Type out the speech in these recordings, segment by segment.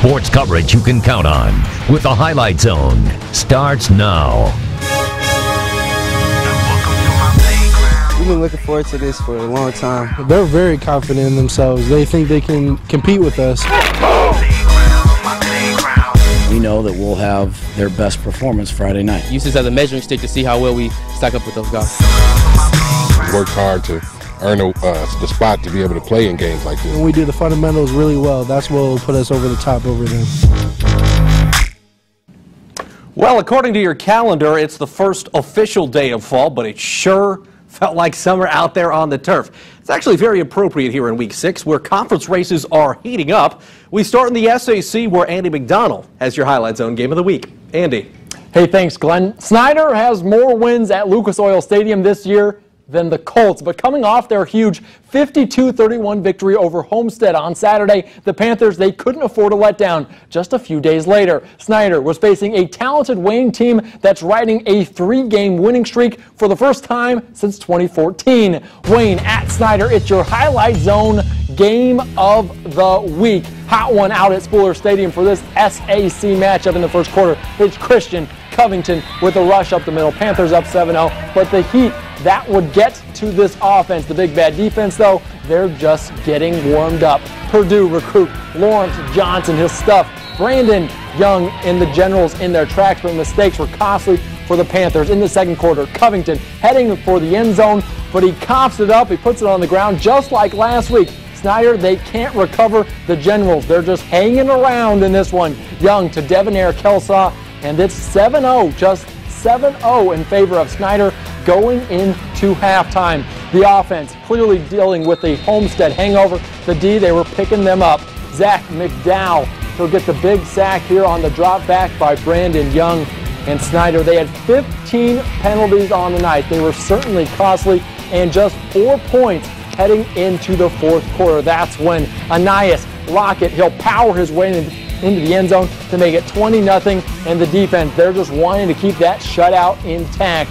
Sports coverage you can count on with the Highlight Zone starts now. We've been looking forward to this for a long time. They're very confident in themselves. They think they can compete with us. We know that we'll have their best performance Friday night. Use this as a measuring stick to see how well we stack up with those guys. Worked hard to earn the spot to be able to play in games like this. When we do the fundamentals really well, that's what will put us over the top over them. Well, according to your calendar, it's the first official day of fall, but it sure felt like summer out there on the turf. It's actually very appropriate here in Week 6, where conference races are heating up. We start in the SAC, where Andy McDonald has your Highlight Zone Game of the Week. Andy. Hey, thanks, Glenn. Snider has more wins at Lucas Oil Stadium this year than the Colts, but coming off their huge 52-31 victory over Homestead on Saturday, the Panthers, they couldn't afford a letdown. Just a few days later, Snider was facing a talented Wayne team that's riding a 3-game winning streak for the first time since 2014. Wayne at Snider, it's your Highlight Zone Game of the Week. Hot one out at Spooler Stadium for this SAC matchup in the first quarter. It's Christian Covington with a rush up the middle. Panthers up 7-0, but the heat that would get to this offense. The big bad defense, though, they're just getting warmed up. Purdue recruit Lawrence Johnson, his stuff. Brandon Young in the Generals in their tracks, but mistakes were costly for the Panthers in the second quarter. Covington heading for the end zone, but he coughs it up. He puts it on the ground just like last week. Snider, they can't recover the Generals. They're just hanging around in this one. Young to Devonair Kelsaw, and it's 7-0, just 7-0 in favor of Snider going into halftime. The offense clearly dealing with the Homestead hangover. The D, they were picking them up. Zach McDowell, he'll get the big sack here on the drop back by Brandon Young. And Snider, they had 15 penalties on the night. They were certainly costly, and just 4 points heading into the fourth quarter. That's when Anais Lockett, he'll power his way into the end zone to make it 20-0, and the defense, they're just wanting to keep that shutout intact.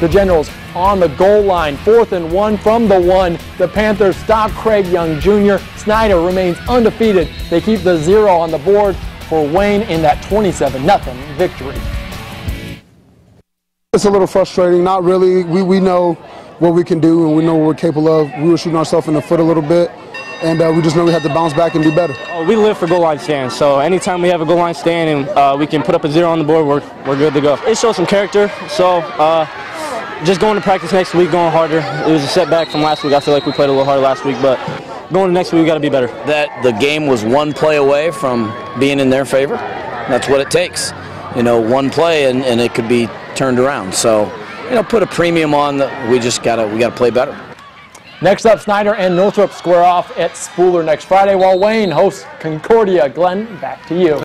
The Generals on the goal line, 4th and 1 from the 1. The Panthers stop Craig Young Jr. Snider remains undefeated. They keep the 0 on the board for Wayne in that 27-0 victory. It's a little frustrating. Not really. We know what we can do, and we know what we're capable of. We were shooting ourselves in the foot a little bit, and we just know we have to bounce back and do better. We live for goal line stands, so anytime we have a goal line stand and we can put up a 0 on the board, we're good to go. It shows some character, so just going to practice next week, going harder. It was a setback from last week. I feel like we played a little harder last week, but going to next week, we got to be better. That the game was one play away from being in their favor. That's what it takes. You know, one play and it could be turned around. So, you know, put a premium on that. We gotta play better. Next up, Snider and Northrop square off at Spooler next Friday, while Wayne hosts Concordia. Glenn, back to you.